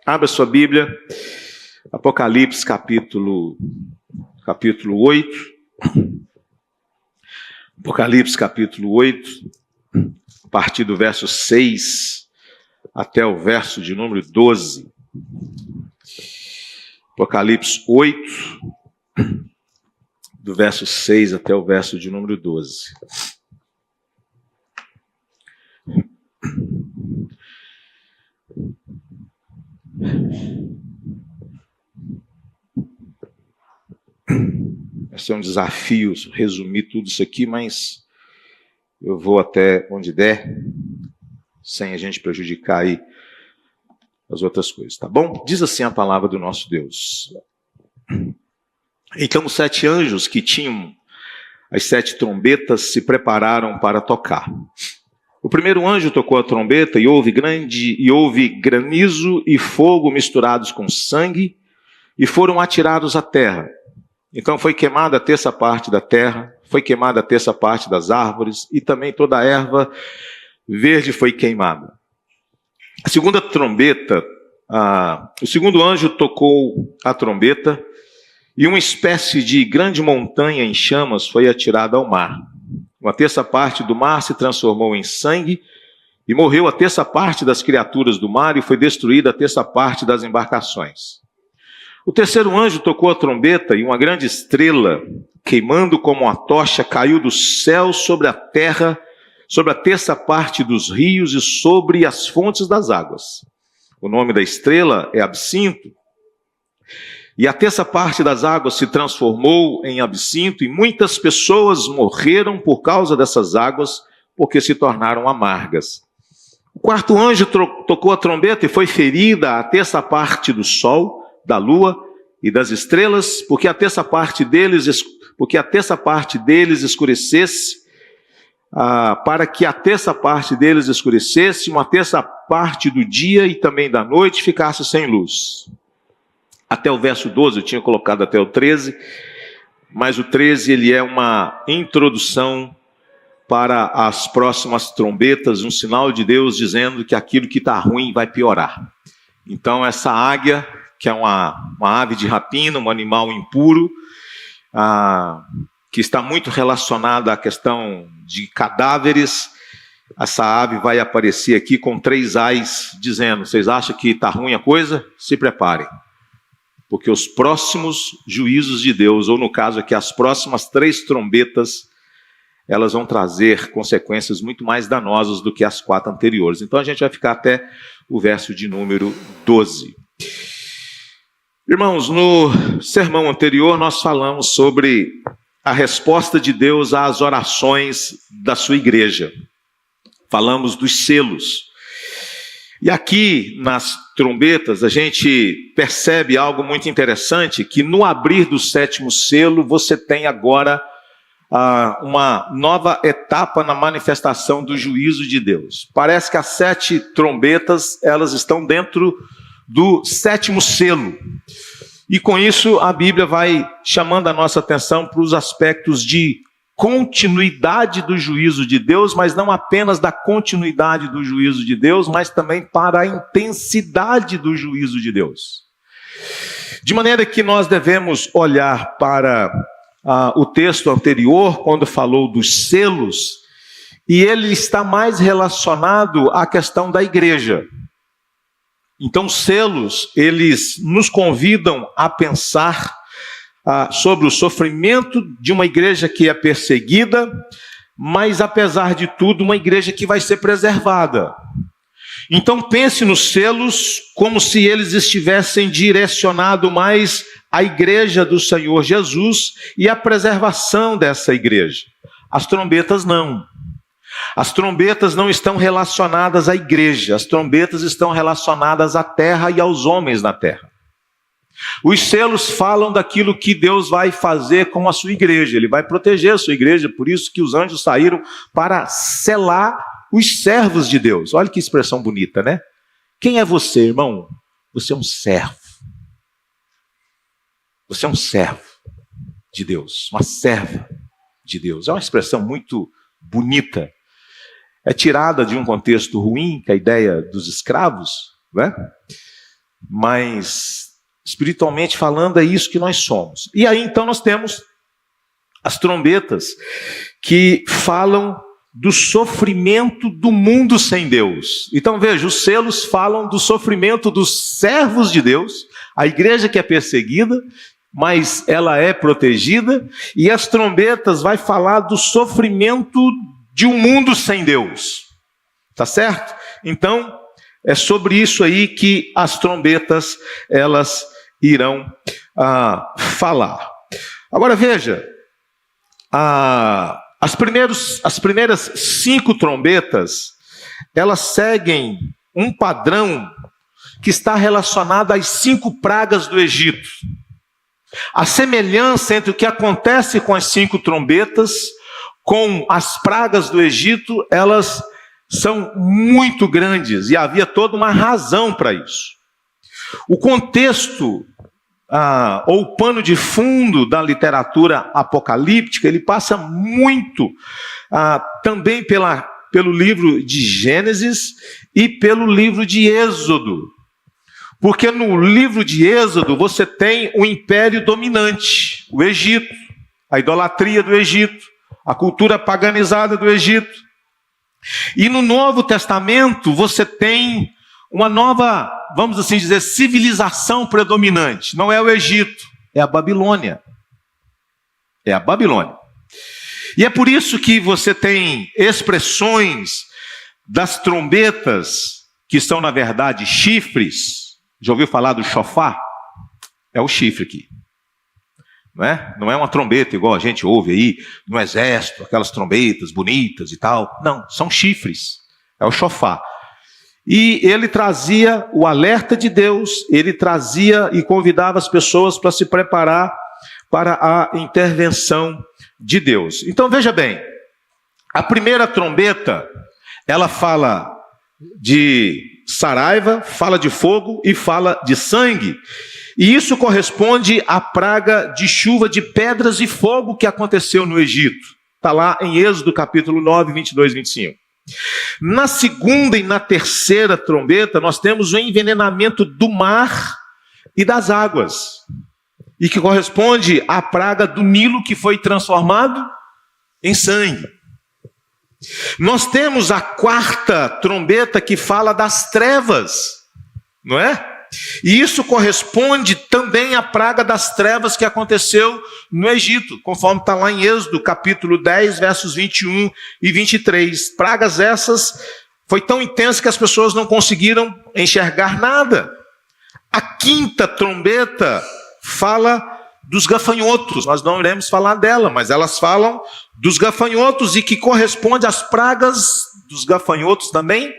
Abra sua Bíblia, Apocalipse capítulo 8. Apocalipse capítulo 8, a partir do verso 6 até o verso de número 12. Apocalipse 8, do verso 6 até o verso de número 12. Vai ser um desafio resumir tudo isso aqui, mas eu vou até onde der, sem a gente prejudicar aí as outras coisas, tá bom? Diz assim a palavra do nosso Deus. Então os 7 anjos que tinham as 7 trombetas se prepararam para tocar. O primeiro anjo tocou a trombeta e houve granizo e fogo misturados com sangue e foram atirados à terra. Então foi queimada a terça parte da terra, foi queimada a terça parte das árvores e também toda a erva verde foi queimada. A segunda trombeta, o segundo anjo tocou a trombeta e uma espécie de grande montanha em chamas foi atirada ao mar. Uma terça parte do mar se transformou em sangue e morreu a terça parte das criaturas do mar e foi destruída a terça parte das embarcações. O terceiro anjo tocou a trombeta e uma grande estrela, queimando como uma tocha, caiu do céu sobre a terra, sobre a terça parte dos rios e sobre as fontes das águas. O nome da estrela é Absinto. E a terça parte das águas se transformou em absinto e muitas pessoas morreram por causa dessas águas, porque se tornaram amargas. O quarto anjo tocou a trombeta e foi ferida a terça parte do sol, da lua e das estrelas, porque a terça parte deles escurecesse, para que a terça parte deles escurecesse, uma terça parte do dia e também da noite ficasse sem luz. Até o verso 12, eu tinha colocado até o 13, mas o 13 ele é uma introdução para as próximas trombetas, um sinal de Deus dizendo que aquilo que está ruim vai piorar. Então essa águia, que é uma ave de rapina, um animal impuro, que está muito relacionada à questão de cadáveres, essa ave vai aparecer aqui com 3 ais, dizendo: vocês acham que está ruim a coisa? Se preparem. Porque os próximos juízos de Deus, ou no caso aqui as próximas 3 trombetas, elas vão trazer consequências muito mais danosas do que as 4 anteriores. Então a gente vai ficar até o verso de número 12. Irmãos, no sermão anterior nós falamos sobre a resposta de Deus às orações da sua igreja. Falamos dos selos. E aqui nas trombetas a gente percebe algo muito interessante, que no abrir do 7º selo você tem agora uma nova etapa na manifestação do juízo de Deus. Parece que as 7 trombetas elas estão dentro do 7º selo. E com isso a Bíblia vai chamando a nossa atenção para os aspectos de continuidade do juízo de Deus, mas não apenas da continuidade do juízo de Deus, mas também para a intensidade do juízo de Deus. De maneira que nós devemos olhar para o texto anterior, quando falou dos selos, e ele está mais relacionado à questão da igreja. Então, os selos, eles nos convidam a pensar sobre o sofrimento de uma igreja que é perseguida, mas apesar de tudo, uma igreja que vai ser preservada. Então pense nos selos como se eles estivessem direcionados mais à igreja do Senhor Jesus e à preservação dessa igreja. As trombetas não. As trombetas não estão relacionadas à igreja, as trombetas estão relacionadas à terra e aos homens na terra. Os selos falam daquilo que Deus vai fazer com a sua igreja, Ele vai proteger a sua igreja, por isso que os anjos saíram para selar os servos de Deus. Olha que expressão bonita, né? Quem é você, irmão? Você é um servo. Você é um servo de Deus, uma serva de Deus. É uma expressão muito bonita. É tirada de um contexto ruim, que é a ideia dos escravos, né? mas espiritualmente falando é isso que nós somos. E aí então nós temos as trombetas que falam do sofrimento do mundo sem Deus. Então veja, os selos falam do sofrimento dos servos de Deus, a igreja que é perseguida, mas ela é protegida, e as trombetas vai falar do sofrimento de um mundo sem Deus. Tá certo? Então, é sobre isso aí que as trombetas, elas irão falar. Agora veja, as primeiras 5 trombetas, elas seguem um padrão que está relacionado às 5 pragas do Egito. A semelhança entre o que acontece com as 5 trombetas, com as pragas do Egito, elas são muito grandes e havia toda uma razão para isso. O contexto, ou o pano de fundo da literatura apocalíptica, ele passa muito também pelo livro de Gênesis e pelo livro de Êxodo. Porque no livro de Êxodo você tem o império dominante, o Egito, a idolatria do Egito, a cultura paganizada do Egito. E no Novo Testamento você tem uma nova, vamos assim dizer, civilização predominante. Não é o Egito, é a Babilônia. É a Babilônia. E é por isso que você tem expressões das trombetas, que são na verdade chifres. Já ouviu falar do chofar? É o chifre aqui. Não é uma trombeta igual a gente ouve aí no exército, aquelas trombetas bonitas e tal. Não, são chifres. É o chofar. E ele trazia o alerta de Deus, ele trazia e convidava as pessoas para se preparar para a intervenção de Deus. Então veja bem, a primeira trombeta, ela fala de saraiva, fala de fogo e fala de sangue. E isso corresponde à praga de chuva de pedras e fogo que aconteceu no Egito. Está lá em Êxodo capítulo 9, 22 e 25. Na segunda e na terceira trombeta, nós temos o envenenamento do mar e das águas. E que corresponde à praga do Nilo que foi transformado em sangue. Nós temos a quarta trombeta que fala das trevas, não é? E isso corresponde também à praga das trevas que aconteceu no Egito, conforme está lá em Êxodo, capítulo 10, versos 21 e 23. Pragas essas foi tão intensa que as pessoas não conseguiram enxergar nada. A quinta trombeta fala dos gafanhotos. Nós não iremos falar dela, mas elas falam dos gafanhotos e que corresponde às pragas dos gafanhotos também.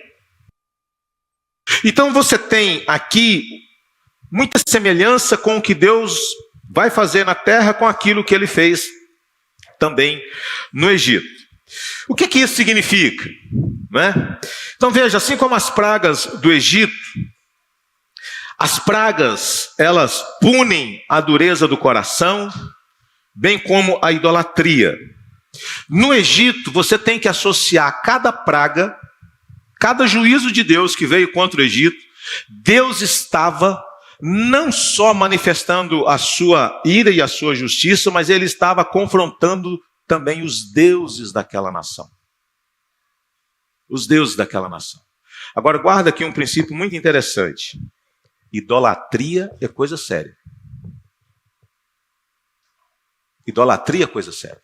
Então você tem aqui muita semelhança com o que Deus vai fazer na terra com aquilo que ele fez também no Egito. O que isso significa? Então veja, assim como as pragas do Egito, as pragas, elas punem a dureza do coração, bem como a idolatria. No Egito, você tem que associar cada praga, cada juízo de Deus que veio contra o Egito, Deus estava não só manifestando a sua ira e a sua justiça, mas ele estava confrontando também os deuses daquela nação. Os deuses daquela nação. Agora guarda aqui um princípio muito interessante. Idolatria é coisa séria. Idolatria é coisa séria.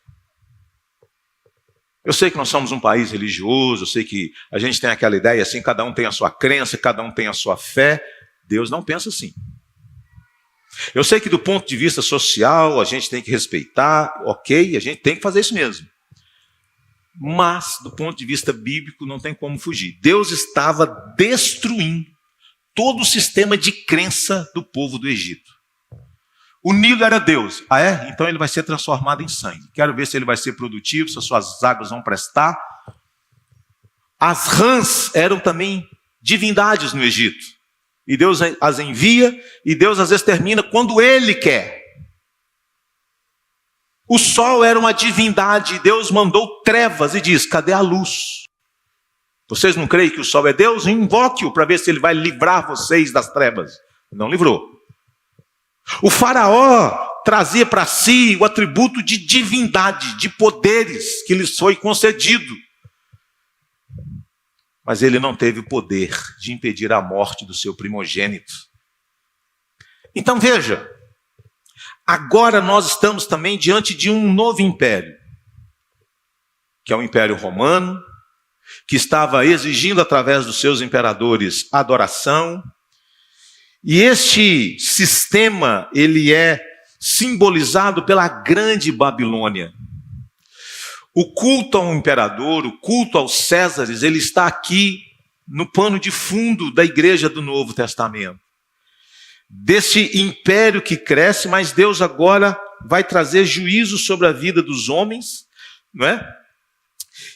Eu sei que nós somos um país religioso, eu sei que a gente tem aquela ideia assim, cada um tem a sua crença, cada um tem a sua fé. Deus não pensa assim. Eu sei que do ponto de vista social, a gente tem que respeitar, ok, a gente tem que fazer isso mesmo. Mas, do ponto de vista bíblico, não tem como fugir. Deus estava destruindo todo o sistema de crença do povo do Egito. O Nilo era Deus. Ah, é? Então ele vai ser transformado em sangue. Quero ver se ele vai ser produtivo, se as suas águas vão prestar. As rãs eram também divindades no Egito. E Deus as envia e Deus as extermina quando Ele quer. O sol era uma divindade e Deus mandou trevas e diz, cadê a luz? Vocês não creem que o sol é Deus? Invoque-o para ver se ele vai livrar vocês das trevas. Não livrou. O faraó trazia para si o atributo de divindade, de poderes que lhes foi concedido. Mas ele não teve o poder de impedir a morte do seu primogênito. Então veja, agora nós estamos também diante de um novo império, que é o Império Romano, que estava exigindo através dos seus imperadores adoração. E este sistema, ele é simbolizado pela grande Babilônia. O culto ao imperador, o culto aos Césares, ele está aqui no pano de fundo da igreja do Novo Testamento. Desse império que cresce, mas Deus agora vai trazer juízo sobre a vida dos homens, não é?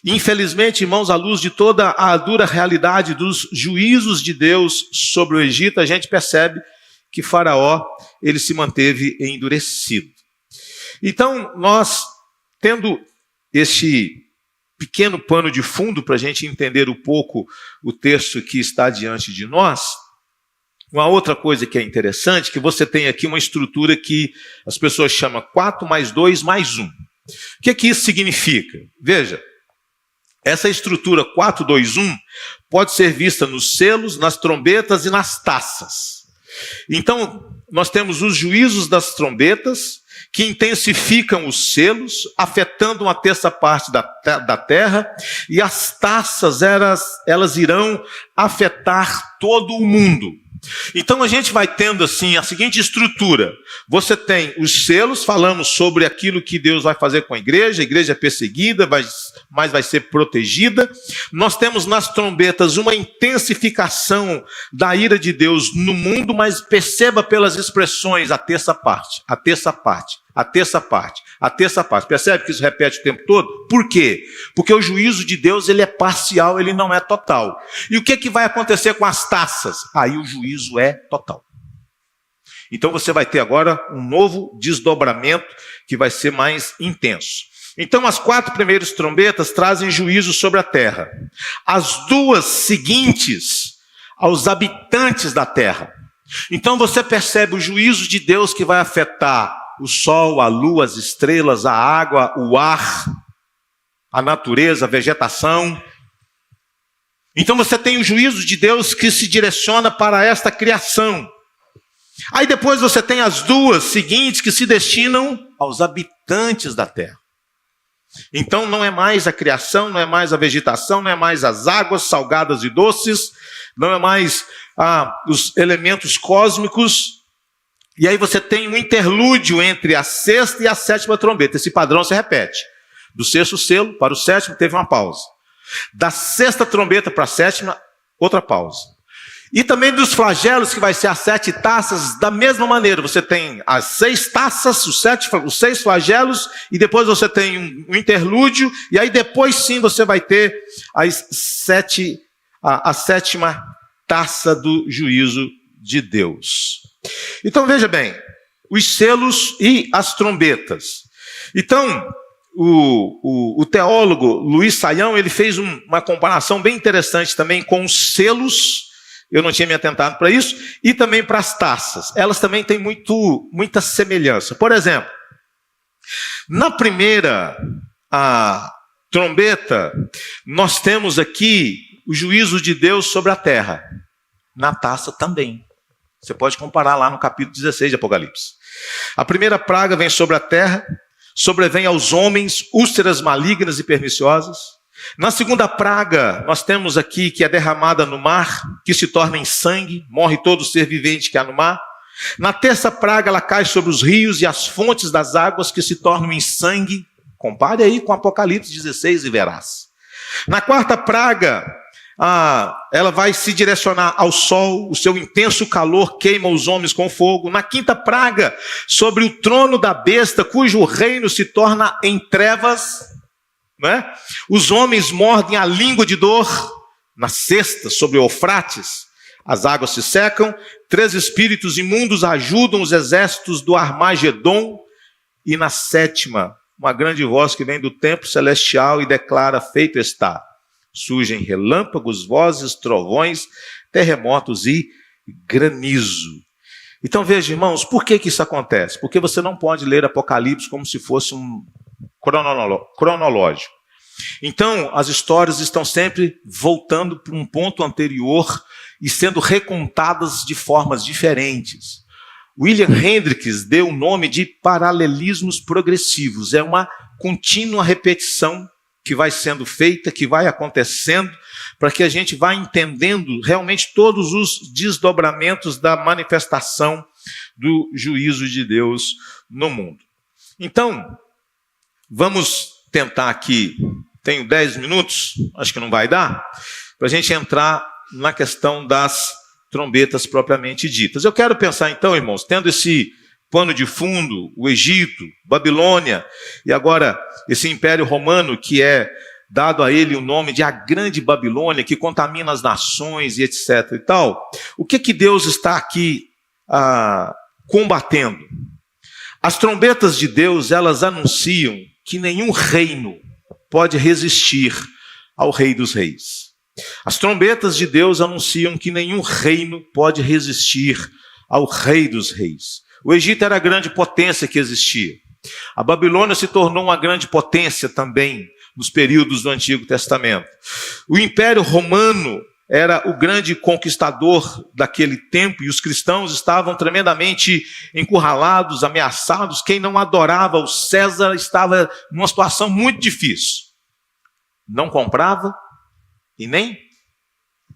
Infelizmente, irmãos, à luz de toda a dura realidade dos juízos de Deus sobre o Egito, a gente percebe que Faraó, ele se manteve endurecido. Então, nós, tendo este pequeno pano de fundo para a gente entender um pouco o texto que está diante de nós, uma outra coisa que é interessante, que você tem aqui uma estrutura que as pessoas chamam 4 mais 2 mais 1. O que é que isso significa? Veja, essa estrutura 4, 2, 1 pode ser vista nos selos, nas trombetas e nas taças. Então, nós temos os juízos das trombetas, que intensificam os selos, afetando uma terça parte da terra, e as taças, elas irão afetar todo o mundo. Então a gente vai tendo assim a seguinte estrutura: você tem os selos falando sobre aquilo que Deus vai fazer com a igreja é perseguida, mas vai ser protegida. Nós temos nas trombetas uma intensificação da ira de Deus no mundo, mas perceba pelas expressões a terça parte, a terça parte, a terça parte, a terça parte. Percebe que isso repete o tempo todo? Por quê? Porque o juízo de Deus, ele é parcial, ele não é total. E o que vai acontecer com as taças? Aí o juízo é total. Então você vai ter agora um novo desdobramento que vai ser mais intenso. Então as 4 primeiras trombetas trazem juízo sobre a terra. As 2 seguintes aos habitantes da terra. Então você percebe o juízo de Deus que vai afetar o sol, a lua, as estrelas, a água, o ar, a natureza, a vegetação. Então você tem o juízo de Deus que se direciona para esta criação. Aí depois você tem as 2 seguintes que se destinam aos habitantes da terra. Então não é mais a criação, não é mais a vegetação, não é mais as águas salgadas e doces, não é mais os elementos cósmicos. E aí você tem um interlúdio entre a 6ª e a 7ª trombeta. Esse padrão se repete. Do 6º selo para o 7º teve uma pausa. Da 6ª trombeta para a 7ª, outra pausa. E também dos flagelos, que vai ser as 7 taças, da mesma maneira. Você tem as 6 taças, os 6 flagelos, e depois você tem um interlúdio, e aí depois sim você vai ter a 7ª taça do juízo de Deus. Então veja bem, os selos e as trombetas. Então, o teólogo Luiz Saião, ele fez uma comparação bem interessante também com os selos. Eu não tinha me atentado para isso, e também para as taças. Elas também têm muita semelhança. Por exemplo, na primeira trombeta, nós temos aqui o juízo de Deus sobre a terra. Na taça também. Você pode comparar lá no capítulo 16 de Apocalipse. A primeira praga vem sobre a terra, sobrevém aos homens úlceras malignas e perniciosas. Na segunda praga, nós temos aqui que é derramada no mar, que se torna em sangue, morre todo ser vivente que há no mar. Na terça praga, ela cai sobre os rios e as fontes das águas, que se tornam em sangue. Compare aí com Apocalipse 16 e verás. Na quarta praga, ela vai se direcionar ao sol, o seu intenso calor queima os homens com fogo. Na quinta praga, sobre o trono da besta, cujo reino se torna em trevas, né? Os homens mordem a língua de dor. Na sexta, sobre o Eufrates, as águas se secam. 3 espíritos imundos ajudam os exércitos do Armagedon. E na sétima, uma grande voz que vem do templo celestial e declara: feito está. Surgem relâmpagos, vozes, trovões, terremotos e granizo. Então veja, irmãos, por que isso acontece? Porque você não pode ler Apocalipse como se fosse um cronológico. Então, as histórias estão sempre voltando para um ponto anterior e sendo recontadas de formas diferentes. William Hendricks deu o nome de paralelismos progressivos. É uma contínua repetição que vai sendo feita, que vai acontecendo, para que a gente vá entendendo realmente todos os desdobramentos da manifestação do juízo de Deus no mundo. Então, vamos tentar aqui, tenho 10 minutos, acho que não vai dar, para a gente entrar na questão das trombetas propriamente ditas. Eu quero pensar então, irmãos, tendo esse pano de fundo, o Egito, Babilônia, e agora esse Império Romano, que é dado a ele o nome de a Grande Babilônia, que contamina as nações e etc. e tal. O que Deus está aqui combatendo? As trombetas de Deus, elas anunciam que nenhum reino pode resistir ao Rei dos Reis. As trombetas de Deus anunciam que nenhum reino pode resistir ao Rei dos Reis. O Egito era a grande potência que existia. A Babilônia se tornou uma grande potência também nos períodos do Antigo Testamento. O Império Romano era o grande conquistador daquele tempo e os cristãos estavam tremendamente encurralados, ameaçados. Quem não adorava o César estava numa situação muito difícil. Não comprava e nem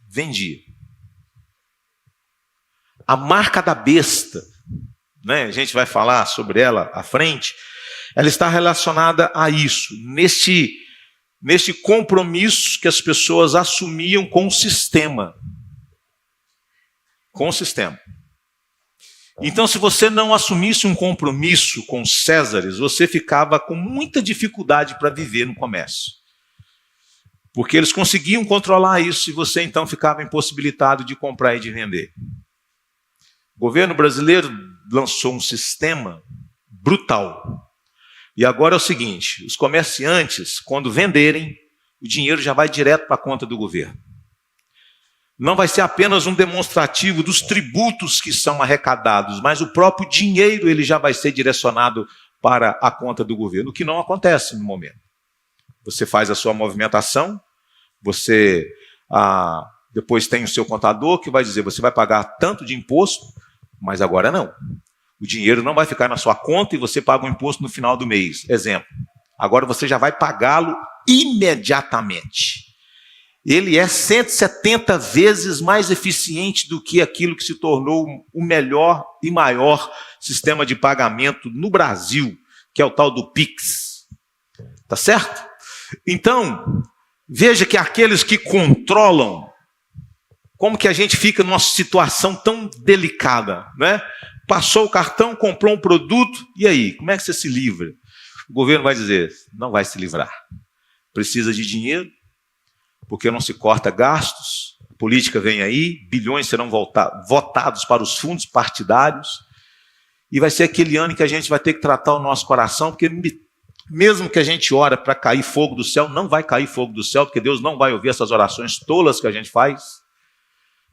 vendia. A marca da besta, né? A gente vai falar sobre ela à frente, ela está relacionada a isso, neste compromisso que as pessoas assumiam com o sistema. Com o sistema. Então, se você não assumisse um compromisso com os Césares, você ficava com muita dificuldade para viver no comércio. Porque eles conseguiam controlar isso e você então ficava impossibilitado de comprar e de vender. O governo brasileiro lançou um sistema brutal. E agora é o seguinte, os comerciantes, quando venderem, o dinheiro já vai direto para a conta do governo. Não vai ser apenas um demonstrativo dos tributos que são arrecadados, mas o próprio dinheiro ele já vai ser direcionado para a conta do governo, o que não acontece no momento. Você faz a sua movimentação, você depois tem o seu contador que vai dizer, você vai pagar tanto de imposto, mas agora não. O dinheiro não vai ficar na sua conta e você paga o imposto no final do mês. Exemplo. Agora você já vai pagá-lo imediatamente. Ele é 170 vezes mais eficiente do que aquilo que se tornou o melhor e maior sistema de pagamento no Brasil, que é o tal do Pix. Tá certo? Então, veja que aqueles que controlam, como que a gente fica numa situação tão delicada, né? Passou o cartão, comprou um produto, e aí? Como é que você se livra? O governo vai dizer, não vai se livrar. Precisa de dinheiro, porque não se corta gastos, a política vem aí, bilhões serão votados para os fundos partidários, e vai ser aquele ano que a gente vai ter que tratar o nosso coração, porque mesmo que a gente ora para cair fogo do céu, não vai cair fogo do céu, porque Deus não vai ouvir essas orações tolas que a gente faz.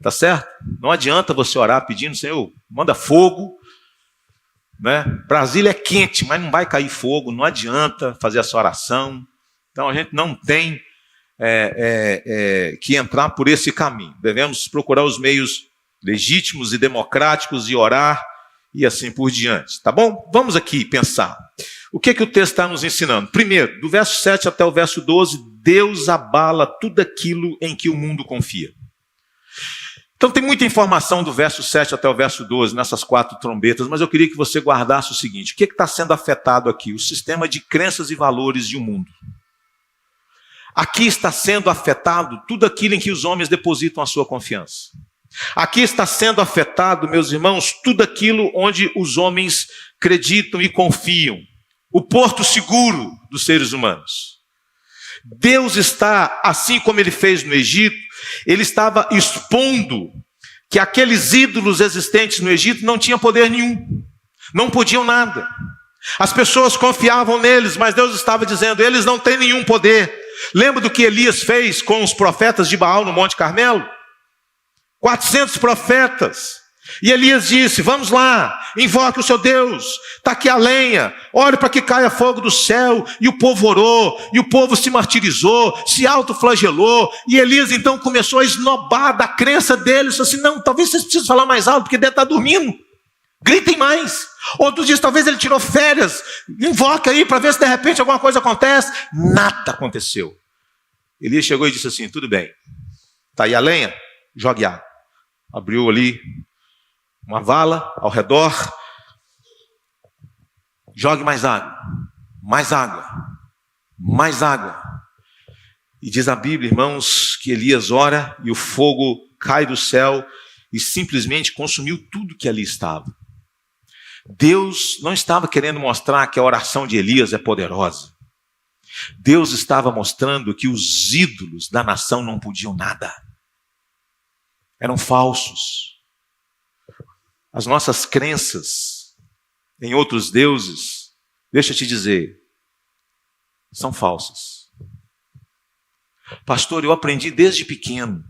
Tá certo? Não adianta você orar pedindo, Senhor, manda fogo, né? Brasília é quente, mas não vai cair fogo, não adianta fazer essa oração. Então a gente não tem que entrar por esse caminho. Devemos procurar os meios legítimos e democráticos e orar e assim por diante. Tá bom? Vamos aqui pensar. O que o texto está nos ensinando? Primeiro, do verso 7 até o verso 12, Deus abala tudo aquilo em que o mundo confia. Então tem muita informação do verso 7 até o verso 12, nessas 4 trombetas, mas eu queria que você guardasse o seguinte, o que está sendo afetado aqui? O sistema de crenças e valores de um mundo. Aqui está sendo afetado tudo aquilo em que os homens depositam a sua confiança. Aqui está sendo afetado, meus irmãos, tudo aquilo onde os homens acreditam e confiam. O porto seguro dos seres humanos. Deus está, assim como ele fez no Egito, ele estava expondo que aqueles ídolos existentes no Egito não tinham poder nenhum, não podiam nada. As pessoas confiavam neles, mas Deus estava dizendo, eles não têm nenhum poder. Lembra do que Elias fez com os profetas de Baal no Monte Carmelo? 400 profetas. E Elias disse: vamos lá, invoque o seu Deus, está aqui a lenha, ore para que caia fogo do céu. E o povo orou, e o povo se martirizou, se autoflagelou. E Elias então começou a esnobar da crença deles, assim: não, talvez vocês precisem falar mais alto, porque deve estar dormindo, gritem mais. Outros dizem: talvez ele tirou férias, invoca aí para ver se de repente alguma coisa acontece. Nada aconteceu. Elias chegou e disse assim: tudo bem, está aí a lenha, jogue água. Abriu ali uma vala ao redor, jogue mais água, mais água, mais água. E diz a Bíblia, irmãos, que Elias ora e o fogo cai do céu e simplesmente consumiu tudo que ali estava. Deus não estava querendo mostrar que a oração de Elias é poderosa. Deus estava mostrando que os ídolos da nação não podiam nada. Eram falsos. As nossas crenças em outros deuses, deixa eu te dizer, são falsas. Pastor, eu aprendi desde pequeno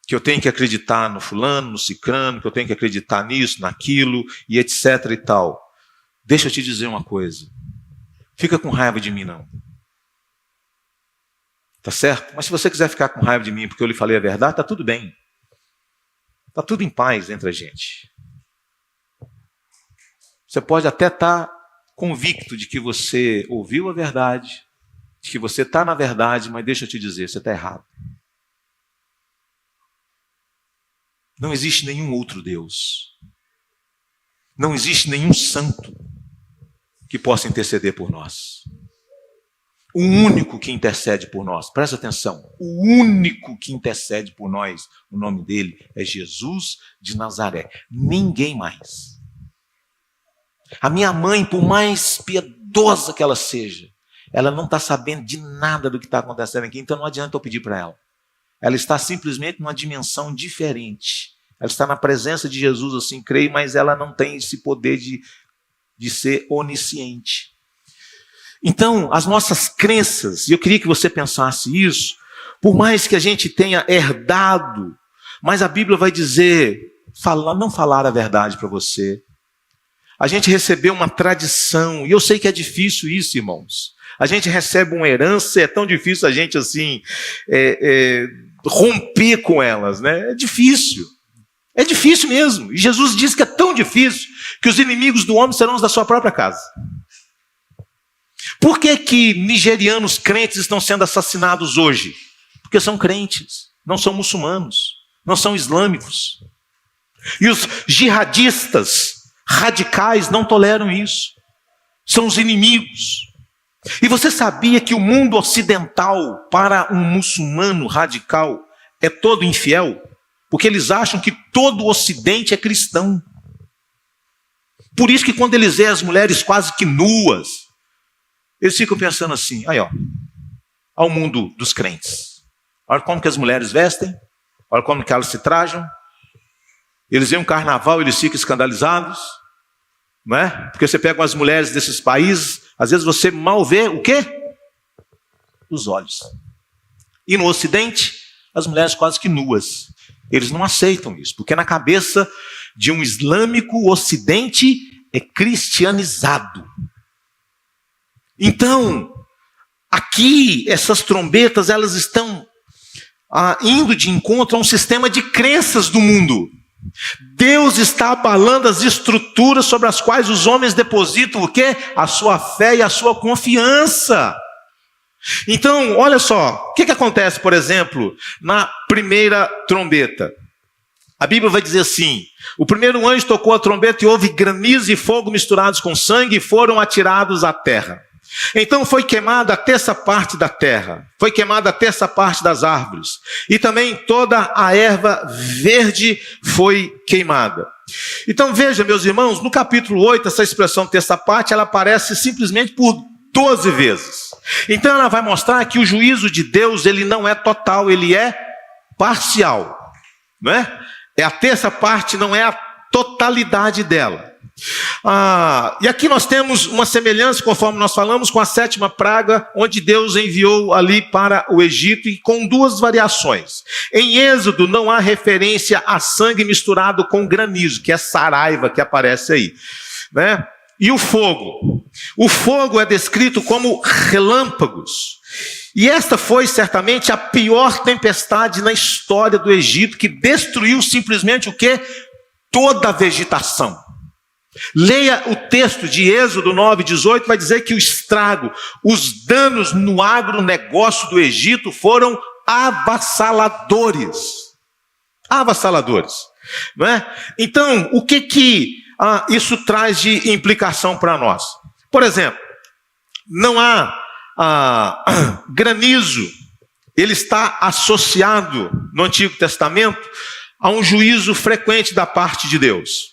que eu tenho que acreditar no fulano, no cicrano, que eu tenho que acreditar nisso, naquilo, e etc e tal. Deixa eu te dizer uma coisa. Fica com raiva de mim, não. Tá certo? Mas se você quiser ficar com raiva de mim porque eu lhe falei a verdade, tá tudo bem. Tá tudo em paz entre a gente. Você pode até estar convicto de que você ouviu a verdade, de que você está na verdade, mas deixa eu te dizer, você está errado. Não existe nenhum outro Deus. Não existe nenhum santo que possa interceder por nós. O único que intercede por nós, presta atenção, o único que intercede por nós, o nome dele é Jesus de Nazaré. Ninguém mais. A minha mãe, por mais piedosa que ela seja, ela não está sabendo de nada do que está acontecendo aqui, então não adianta eu pedir para ela. Ela está simplesmente numa dimensão diferente. Ela está na presença de Jesus, assim, creio, mas ela não tem esse poder de ser onisciente. Então, as nossas crenças, e eu queria que você pensasse isso, por mais que a gente tenha herdado, mas a Bíblia vai dizer, não falar a verdade para você. A gente recebeu uma tradição, e eu sei que é difícil isso, irmãos. A gente recebe uma herança, é tão difícil a gente assim romper com elas, né? É difícil mesmo. E Jesus diz que é tão difícil que os inimigos do homem serão os da sua própria casa. Por que nigerianos crentes estão sendo assassinados hoje? Porque são crentes, não são muçulmanos, não são islâmicos. E os jihadistas radicais não toleram isso. São os inimigos. E você sabia que o mundo ocidental, para um muçulmano radical, é todo infiel? Porque eles acham que todo o ocidente é cristão. Por isso que quando eles veem as mulheres quase que nuas, eles ficam pensando assim, aí ó, ao mundo dos crentes. Olha como que as mulheres vestem, olha como que elas se trajam. Eles veem um carnaval, eles ficam escandalizados, não é? Porque você pega as mulheres desses países, às vezes você mal vê o quê? Os olhos. E no Ocidente, as mulheres quase que nuas. Eles não aceitam isso, porque na cabeça de um islâmico, o Ocidente é cristianizado. Então, aqui, essas trombetas, elas estão indo de encontro a um sistema de crenças do mundo. Deus está abalando as estruturas sobre as quais os homens depositam o quê? A sua fé e a sua confiança. Então, olha só, o que acontece, por exemplo, na primeira trombeta? A Bíblia vai dizer assim, o primeiro anjo tocou a trombeta e houve granizo e fogo misturados com sangue e foram atirados à terra. Então foi queimada a terça parte da terra, foi queimada a terça parte das árvores, e também toda a erva verde foi queimada. Então veja, meus irmãos, no capítulo 8, essa expressão terça parte, ela aparece simplesmente por 12 vezes. Então ela vai mostrar que o juízo de Deus, ele não é total, ele é parcial, não é? É a terça parte, não é a totalidade dela. E aqui nós temos uma semelhança, conforme nós falamos, com a 7ª praga, onde Deus enviou ali para o Egito, e com 2 variações. Em Êxodo não há referência a sangue misturado com granizo, que é saraiva que aparece aí, né? E o fogo? O fogo é descrito como relâmpagos. E esta foi certamente a pior tempestade na história do Egito, que destruiu simplesmente o quê? Toda a vegetação. Leia o texto de Êxodo 9:18, vai dizer que o estrago, os danos no agronegócio do Egito foram avassaladores. Avassaladores, não é? Então, o que isso traz de implicação para nós? Por exemplo, não há granizo, ele está associado no Antigo Testamento a um juízo frequente da parte de Deus.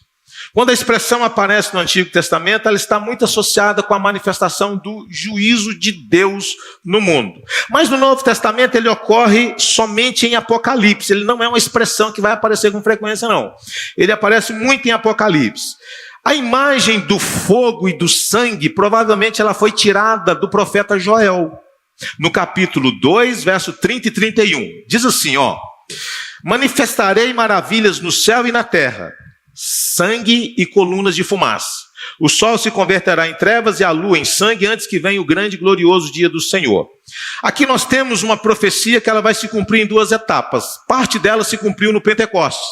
Quando a expressão aparece no Antigo Testamento, ela está muito associada com a manifestação do juízo de Deus no mundo. Mas no Novo Testamento ele ocorre somente em Apocalipse, ele não é uma expressão que vai aparecer com frequência, não. Ele aparece muito em Apocalipse. A imagem do fogo e do sangue, provavelmente ela foi tirada do profeta Joel, no capítulo 2, verso 30 e 31. Diz assim, manifestarei maravilhas no céu e na terra, sangue e colunas de fumaça. O sol se converterá em trevas e a lua em sangue antes que venha o grande e glorioso dia do Senhor. Aqui nós temos uma profecia que ela vai se cumprir em 2 etapas. Parte dela se cumpriu no Pentecostes,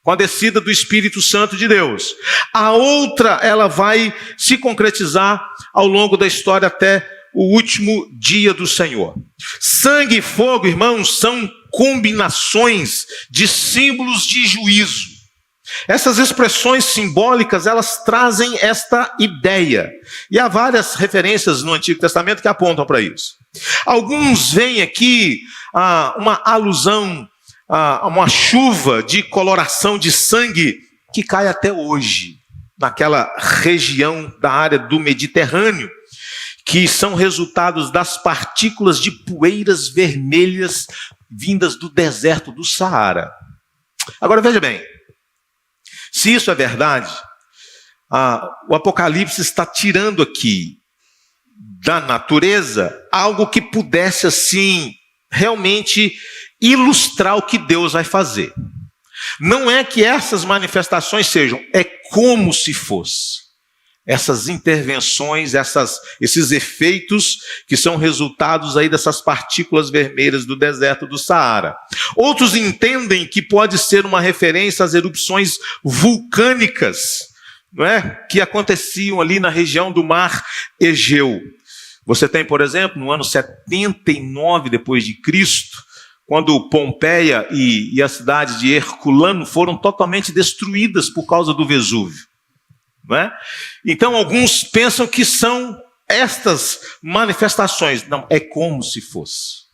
com a descida do Espírito Santo de Deus. A outra, ela vai se concretizar ao longo da história até o último dia do Senhor. Sangue e fogo, irmãos, são combinações de símbolos de juízo. Essas expressões simbólicas, elas trazem esta ideia. E há várias referências no Antigo Testamento que apontam para isso. Alguns veem aqui uma alusão a uma chuva de coloração de sangue que cai até hoje, naquela região da área do Mediterrâneo, que são resultados das partículas de poeiras vermelhas vindas do deserto do Saara. Agora veja bem, se isso é verdade, o Apocalipse está tirando aqui da natureza algo que pudesse assim realmente ilustrar o que Deus vai fazer. Não é que essas manifestações sejam, é como se fosse. Essas intervenções, esses efeitos que são resultados aí dessas partículas vermelhas do deserto do Saara. Outros entendem que pode ser uma referência às erupções vulcânicas, não é? Que aconteciam ali na região do mar Egeu. Você tem, por exemplo, no ano 79 depois de Cristo, quando Pompeia e a cidade de Herculano foram totalmente destruídas por causa do Vesúvio. Não é? Então alguns pensam que são estas manifestações. Não, é como se fosse.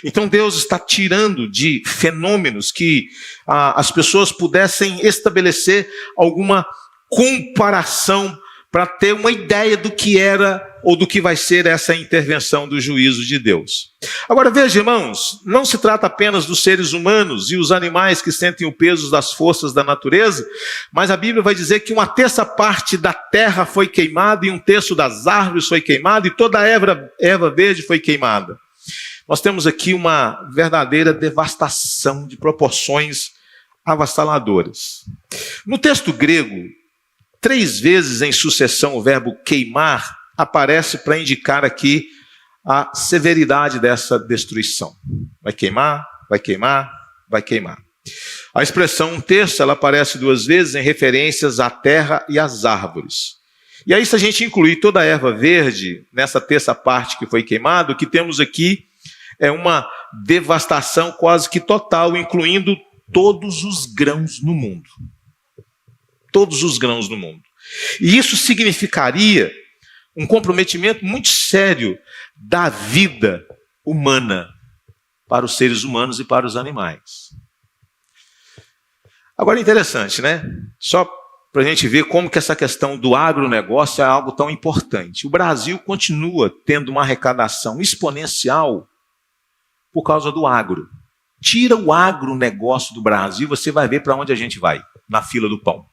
Então Deus está tirando de fenômenos que as pessoas pudessem estabelecer alguma comparação para ter uma ideia do que era ou do que vai ser essa intervenção do juízo de Deus. Agora veja, irmãos, não se trata apenas dos seres humanos e os animais que sentem o peso das forças da natureza, mas a Bíblia vai dizer que 1/3 da terra foi queimada e 1/3 das árvores foi queimada e toda a erva verde foi queimada. Nós temos aqui uma verdadeira devastação de proporções avassaladoras. No texto grego, 3 vezes em sucessão o verbo queimar aparece para indicar aqui a severidade dessa destruição. Vai queimar, vai queimar, vai queimar. A expressão 1/3, ela aparece 2 vezes em referências à terra e às árvores. E aí, se a gente incluir toda a erva verde nessa 1/3 parte que foi queimada, o que temos aqui é uma devastação quase que total, incluindo todos os grãos no mundo. Todos os grãos no mundo. E isso significaria um comprometimento muito sério da vida humana para os seres humanos e para os animais. Agora é interessante, né? Só para a gente ver como que essa questão do agronegócio é algo tão importante. O Brasil continua tendo uma arrecadação exponencial por causa do agro. Tira o agronegócio do Brasil, você vai ver para onde a gente vai, na fila do pão.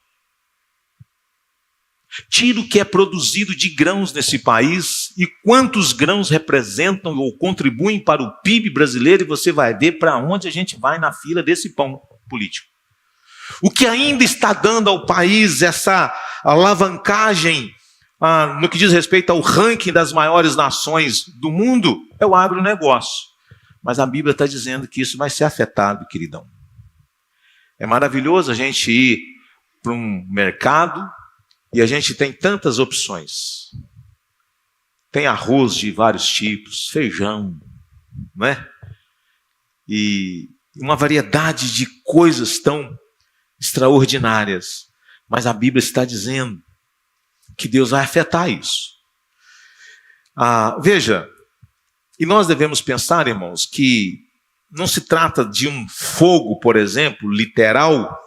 Tira o que é produzido de grãos nesse país e quantos grãos representam ou contribuem para o PIB brasileiro e você vai ver para onde a gente vai na fila desse pão político. O que ainda está dando ao país essa alavancagem no que diz respeito ao ranking das maiores nações do mundo é o agronegócio. Mas a Bíblia está dizendo que isso vai ser afetado, queridão. É maravilhoso a gente ir para um mercado e a gente tem tantas opções. Tem arroz de vários tipos, feijão, não é? E uma variedade de coisas tão extraordinárias. Mas a Bíblia está dizendo que Deus vai afetar isso. Veja, e nós devemos pensar, irmãos, que não se trata de um fogo, por exemplo, literal,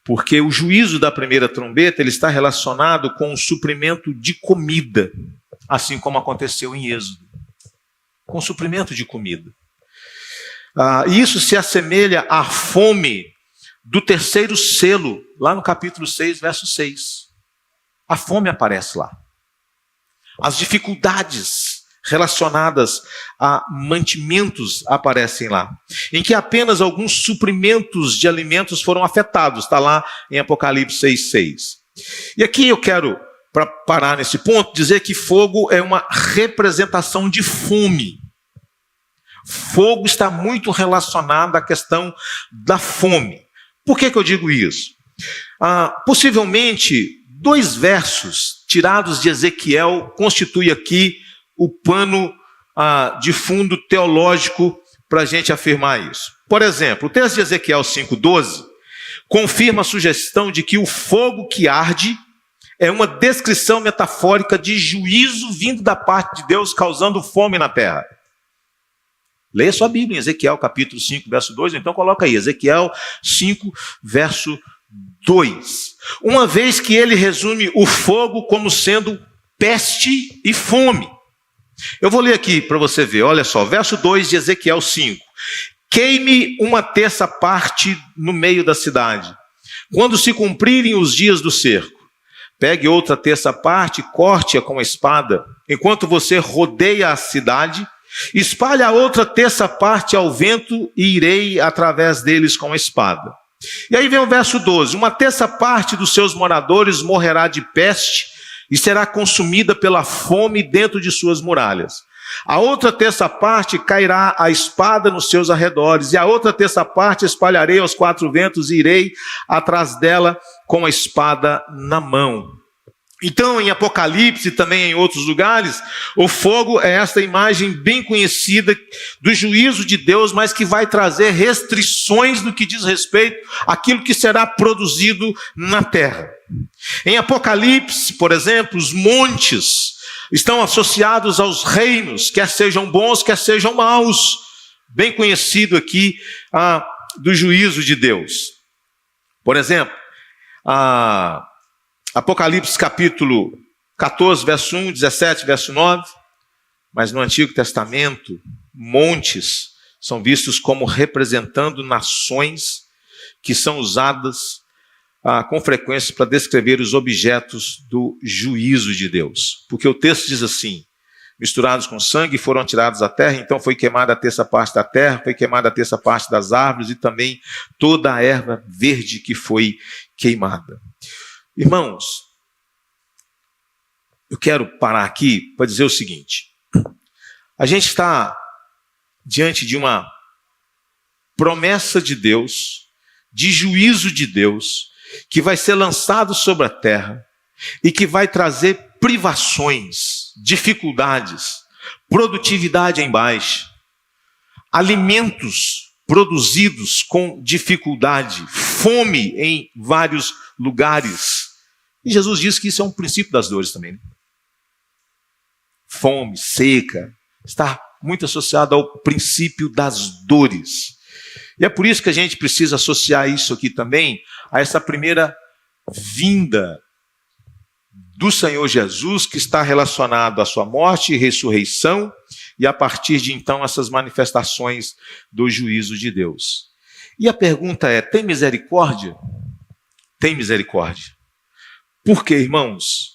porque o juízo da primeira trombeta ele está relacionado com o suprimento de comida, assim como aconteceu em Êxodo, com o suprimento de comida. E isso se assemelha à fome do terceiro selo, lá no capítulo 6, verso 6. A fome aparece lá. As dificuldades relacionadas a mantimentos aparecem lá, em que apenas alguns suprimentos de alimentos foram afetados, está lá em Apocalipse 6,6. E aqui eu quero, para parar nesse ponto, dizer que fogo é uma representação de fome. Fogo está muito relacionado à questão da fome. Por que eu digo isso? Possivelmente, 2 versos tirados de Ezequiel constituem aqui o pano de fundo teológico para a gente afirmar isso. Por exemplo, o texto de Ezequiel 5,12 confirma a sugestão de que o fogo que arde é uma descrição metafórica de juízo vindo da parte de Deus, causando fome na terra. Leia sua Bíblia em Ezequiel capítulo 5, verso 2, então coloca aí, Ezequiel 5, verso 2. Uma vez que ele resume o fogo como sendo peste e fome. Eu vou ler aqui para você ver, olha só, verso 2 de Ezequiel 5. Queime 1/3 parte no meio da cidade, quando se cumprirem os dias do cerco. Pegue outra 1/3 parte, corte-a com a espada, enquanto você rodeia a cidade, espalhe a outra 1/3 parte ao vento e irei através deles com a espada. E aí vem o verso 12, 1/3 parte dos seus moradores morrerá de peste, e será consumida pela fome dentro de suas muralhas. A outra 1/3 parte cairá a espada nos seus arredores, e a outra 1/3 parte espalharei aos 4 ventos, e irei atrás dela com a espada na mão. Então, em Apocalipse e também em outros lugares, o fogo é esta imagem bem conhecida do juízo de Deus, mas que vai trazer restrições no que diz respeito àquilo que será produzido na terra. Em Apocalipse, por exemplo, os montes estão associados aos reinos, quer sejam bons, quer sejam maus. Bem conhecido aqui do juízo de Deus. Por exemplo, Apocalipse capítulo 14, verso 1, 17, verso 9. Mas no Antigo Testamento, montes são vistos como representando nações que são usadas com frequência para descrever os objetos do juízo de Deus. Porque o texto diz assim: misturados com sangue foram tirados da terra, então foi queimada a 1/3 parte da terra, foi queimada a 1/3 parte das árvores e também toda a erva verde que foi queimada. Irmãos, eu quero parar aqui para dizer o seguinte: a gente está diante de uma promessa de Deus, de juízo de Deus, que vai ser lançado sobre a terra e que vai trazer privações, dificuldades, produtividade em baixa, alimentos produzidos com dificuldade, fome em vários lugares. E Jesus diz que isso é um princípio das dores também, né? Fome, seca, está muito associado ao princípio das dores. E é por isso que a gente precisa associar isso aqui também a essa primeira vinda do Senhor Jesus, que está relacionado à sua morte e ressurreição, e a partir de então essas manifestações do juízo de Deus. E a pergunta é: tem misericórdia? Tem misericórdia. Por quê, irmãos?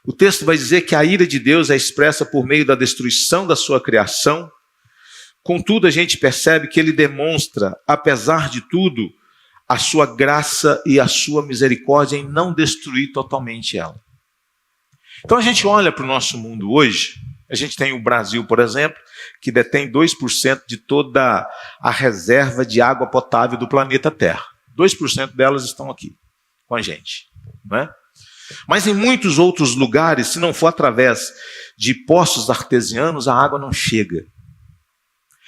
O texto vai dizer que a ira de Deus é expressa por meio da destruição da sua criação. Contudo, a gente percebe que ele demonstra, apesar de tudo, a sua graça e a sua misericórdia em não destruir totalmente ela. Então a gente olha para o nosso mundo hoje, a gente tem o Brasil, por exemplo, que detém 2% de toda a reserva de água potável do planeta Terra. 2% delas estão aqui com a gente, não é? Mas em muitos outros lugares, se não for através de poços artesianos, a água não chega.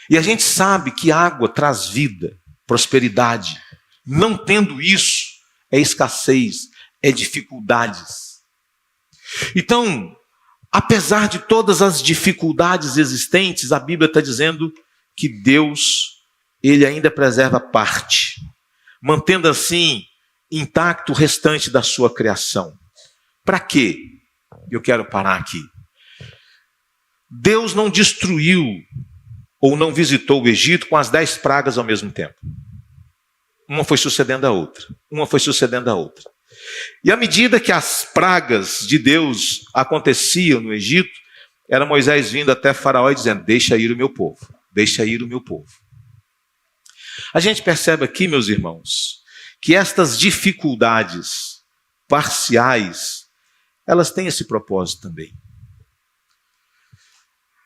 E a gente sabe que água traz vida, prosperidade. Não tendo isso, é escassez, é dificuldades. Então, apesar de todas as dificuldades existentes, a Bíblia está dizendo que Deus, ele ainda preserva parte, mantendo assim intacto o restante da sua criação. Para quê? Eu quero parar aqui. Deus não destruiu ou não visitou o Egito com as 10 pragas ao mesmo tempo. Uma foi sucedendo a outra. Uma foi sucedendo a outra. E à medida que as pragas de Deus aconteciam no Egito, era Moisés vindo até Faraó e dizendo: deixa ir o meu povo, deixa ir o meu povo. A gente percebe aqui, meus irmãos, que estas dificuldades parciais, elas têm esse propósito também.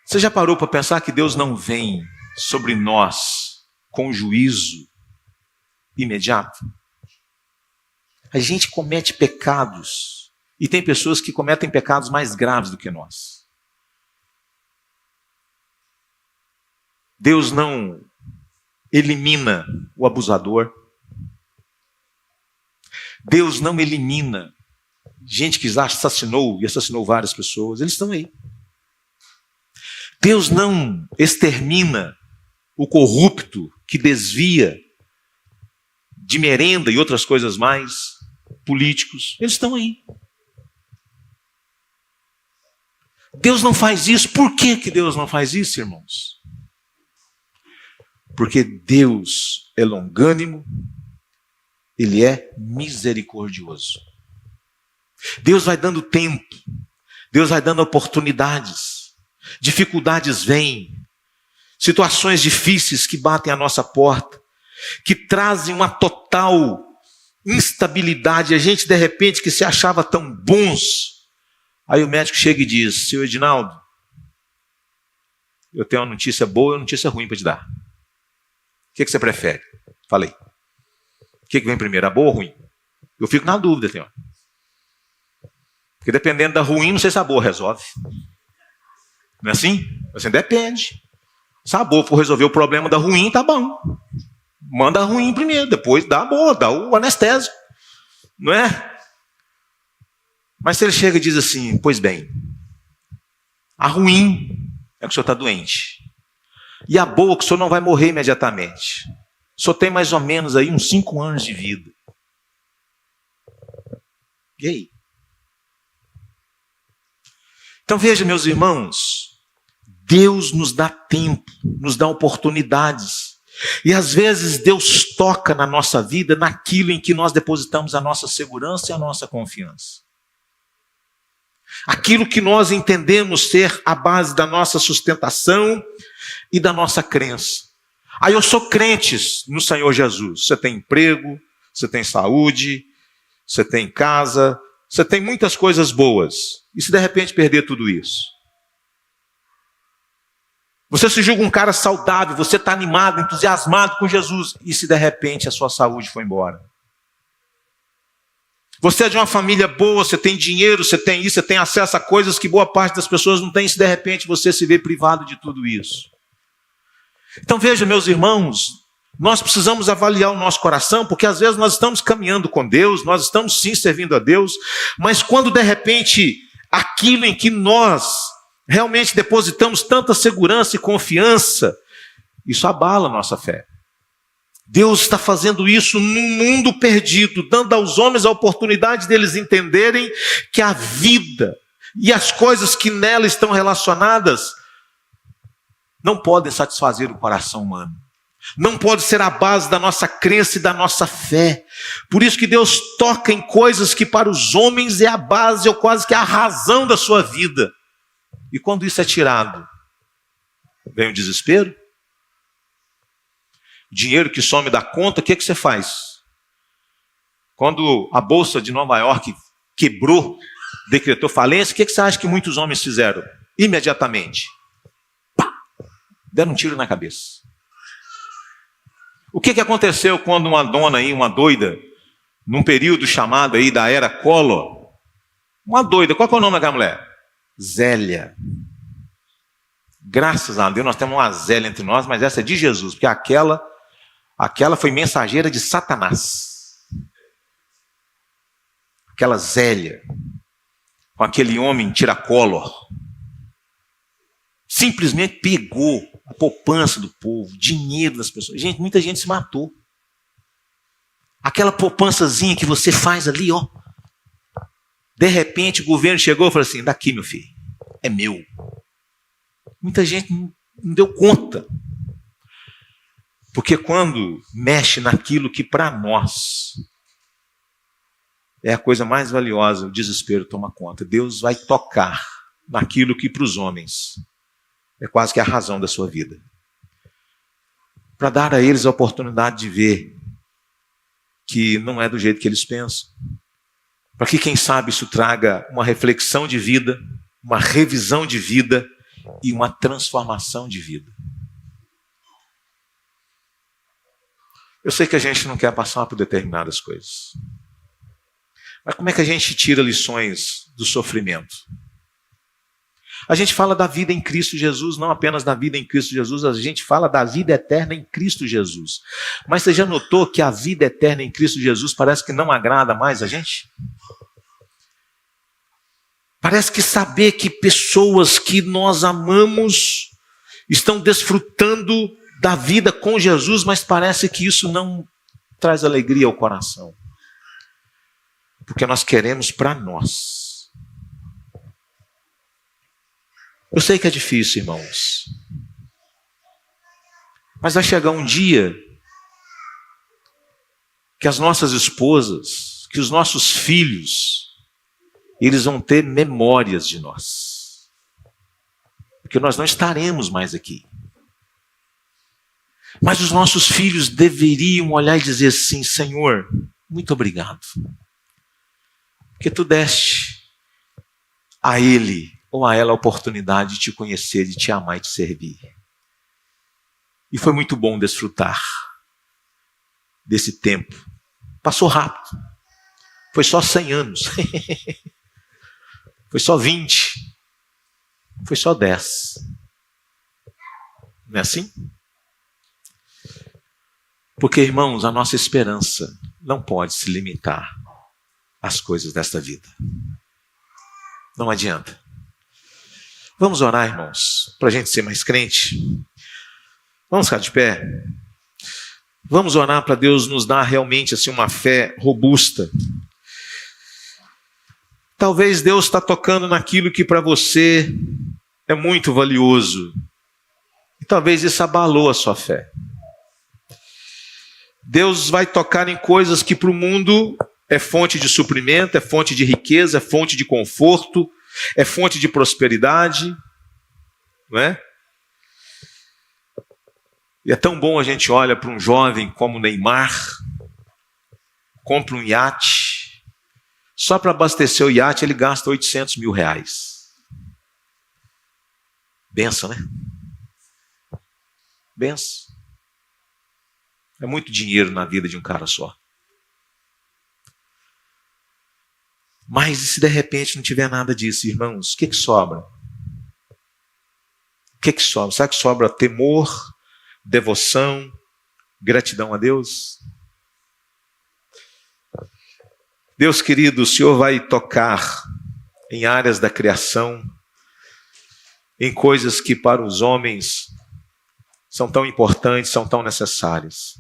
Você já parou para pensar que Deus não vem sobre nós com juízo imediato? A gente comete pecados, e tem pessoas que cometem pecados mais graves do que nós. Deus não elimina o abusador. Deus não elimina gente que assassinou e assassinou várias pessoas. Eles estão aí. Deus não extermina o corrupto que desvia de merenda e outras coisas mais, políticos. Eles estão aí. Deus não faz isso. Por que Deus não faz isso, irmãos? Porque Deus é longânimo, Ele é misericordioso. Deus vai dando tempo, Deus vai dando oportunidades, dificuldades vêm, situações difíceis que batem à nossa porta, que trazem uma total instabilidade. A gente, de repente, que se achava tão bons, aí o médico chega e diz: seu Edinaldo, eu tenho uma notícia boa e uma notícia ruim para te dar. O que você prefere? Falei. O que vem primeiro, a boa ou a ruim? Eu fico na dúvida, senhor. Porque dependendo da ruim, não sei se a boa resolve. Não é assim? Assim, depende. Se a boa for resolver o problema da ruim, tá bom. Manda a ruim primeiro, depois dá a boa, dá o anestésico. Não é? Mas se ele chega e diz assim: pois bem, a ruim é que o senhor está doente. E a boa é que o senhor não vai morrer imediatamente. O senhor tem mais ou menos aí uns 5 anos de vida. E aí? Então veja, meus irmãos, Deus nos dá tempo, nos dá oportunidades. E às vezes Deus toca na nossa vida naquilo em que nós depositamos a nossa segurança e a nossa confiança. Aquilo que nós entendemos ser a base da nossa sustentação e da nossa crença. Aí eu sou crente no Senhor Jesus. Você tem emprego, você tem saúde, você tem casa, você tem muitas coisas boas. E se de repente perder tudo isso? Você se julga um cara saudável, você está animado, entusiasmado com Jesus. E se de repente a sua saúde foi embora? Você é de uma família boa, você tem dinheiro, você tem isso, você tem acesso a coisas que boa parte das pessoas não tem. E se de repente você se vê privado de tudo isso? Então veja, meus irmãos, nós precisamos avaliar o nosso coração, porque às vezes nós estamos caminhando com Deus, nós estamos sim servindo a Deus, mas quando de repente aquilo em que nós realmente depositamos tanta segurança e confiança, isso abala a nossa fé. Deus está fazendo isso num mundo perdido, dando aos homens a oportunidade deles entenderem que a vida e as coisas que nela estão relacionadas não podem satisfazer o coração humano. Não pode ser a base da nossa crença e da nossa fé. Por isso que Deus toca em coisas que para os homens é a base ou quase que a razão da sua vida. E quando isso é tirado, vem o desespero. Dinheiro que some da conta, o que você faz? Quando a Bolsa de Nova York quebrou, decretou falência, o que você acha que muitos homens fizeram? Imediatamente. Pá! Deram um tiro na cabeça. O que aconteceu quando uma dona aí, uma doida, num período chamado aí da era Collor, uma doida, qual que é o nome daquela mulher? Zélia. Graças a Deus nós temos uma Zélia entre nós, mas essa é de Jesus, porque aquela foi mensageira de Satanás. Aquela Zélia, com aquele homem tiracolor, simplesmente pegou a poupança do povo, dinheiro das pessoas. Gente, muita gente se matou. Aquela poupançazinha que você faz ali, ó. De repente o governo chegou e falou assim: daqui, meu filho, é meu. Muita gente não deu conta. Porque quando mexe naquilo que para nós é a coisa mais valiosa, o desespero toma conta. Deus vai tocar naquilo que para os homens é quase que a razão da sua vida. Para dar a eles a oportunidade de ver que não é do jeito que eles pensam. Para que, quem sabe, isso traga uma reflexão de vida, uma revisão de vida e uma transformação de vida. Eu sei que a gente não quer passar por determinadas coisas. Mas como é que a gente tira lições do sofrimento? A gente fala da vida em Cristo Jesus, não apenas da vida em Cristo Jesus, a gente fala da vida eterna em Cristo Jesus. Mas você já notou que a vida eterna em Cristo Jesus parece que não agrada mais a gente? Parece que saber que pessoas que nós amamos estão desfrutando da vida com Jesus, mas parece que isso não traz alegria ao coração. Porque nós queremos para nós. Eu sei que é difícil, irmãos. Mas vai chegar um dia que as nossas esposas, que os nossos filhos, eles vão ter memórias de nós. Porque nós não estaremos mais aqui. Mas os nossos filhos deveriam olhar e dizer assim: Senhor, muito obrigado. Porque tu deste a ele ou a ela a oportunidade de te conhecer, de te amar e te servir. E foi muito bom desfrutar desse tempo. Passou rápido. Foi só 100 anos. Foi só 20. Foi só 10. Não é assim? Porque, irmãos, a nossa esperança não pode se limitar às coisas desta vida. Não adianta. Vamos orar, irmãos, para a gente ser mais crente. Vamos ficar de pé. Vamos orar para Deus nos dar realmente assim, uma fé robusta. Talvez Deus está tocando naquilo que para você é muito valioso. E talvez isso abalou a sua fé. Deus vai tocar em coisas que para o mundo é fonte de suprimento, é fonte de riqueza, é fonte de conforto, é fonte de prosperidade, não é? E é tão bom a gente olha para um jovem como Neymar, compra um iate, só para abastecer o iate ele gasta 800 mil reais. Benção, né? Benção. É muito dinheiro na vida de um cara só. Mas e se de repente não tiver nada disso, irmãos? O que sobra? O que sobra? Será que sobra temor, devoção, gratidão a Deus? Deus querido, o Senhor vai tocar em áreas da criação, em coisas que para os homens são tão importantes, são tão necessárias.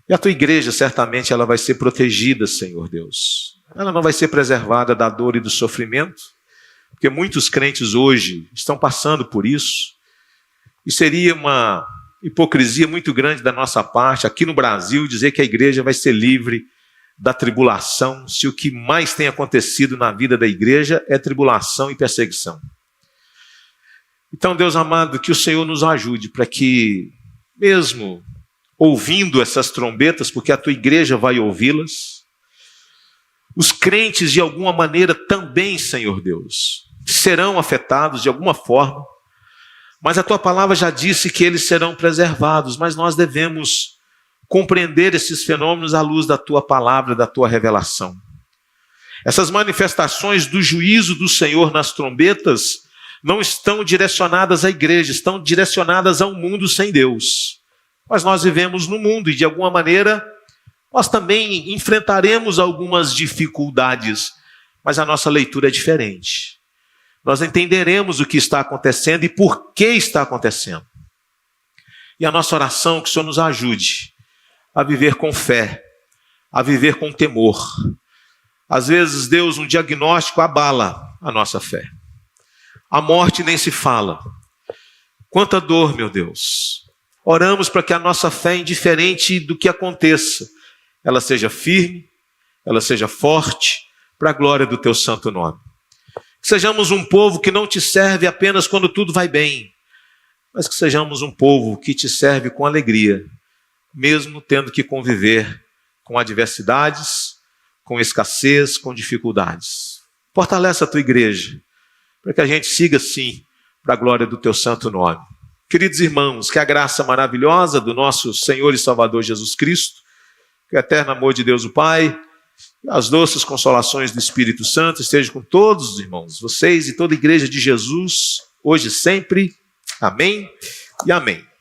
E a tua igreja, certamente, ela vai ser protegida, Senhor Deus. Ela não vai ser preservada da dor e do sofrimento, porque muitos crentes hoje estão passando por isso. E seria uma hipocrisia muito grande da nossa parte, aqui no Brasil, dizer que a igreja vai ser livre da tribulação, se o que mais tem acontecido na vida da igreja é tribulação e perseguição. Então, Deus amado, que o Senhor nos ajude para que, mesmo ouvindo essas trombetas, porque a tua igreja vai ouvi-las, os crentes de alguma maneira também, Senhor Deus, serão afetados de alguma forma, mas a tua palavra já disse que eles serão preservados, mas nós devemos compreender esses fenômenos à luz da tua palavra, da tua revelação. Essas manifestações do juízo do Senhor nas trombetas não estão direcionadas à igreja, estão direcionadas a um mundo sem Deus. Mas nós vivemos no mundo e de alguma maneira nós também enfrentaremos algumas dificuldades, mas a nossa leitura é diferente. Nós entenderemos o que está acontecendo e por que está acontecendo. E a nossa oração é que o Senhor nos ajude a viver com fé, a viver com temor. Às vezes, Deus, um diagnóstico abala a nossa fé. A morte nem se fala. Quanta dor, meu Deus. Oramos para que a nossa fé, indiferente do que aconteça, ela seja firme, ela seja forte, para a glória do teu santo nome. Que sejamos um povo que não te serve apenas quando tudo vai bem, mas que sejamos um povo que te serve com alegria, mesmo tendo que conviver com adversidades, com escassez, com dificuldades. Fortalece a tua igreja, para que a gente siga assim, para a glória do teu santo nome. Queridos irmãos, que a graça maravilhosa do nosso Senhor e Salvador Jesus Cristo, que o eterno amor de Deus o Pai, as doces consolações do Espírito Santo estejam com todos os irmãos, vocês e toda a igreja de Jesus, hoje e sempre. Amém e amém.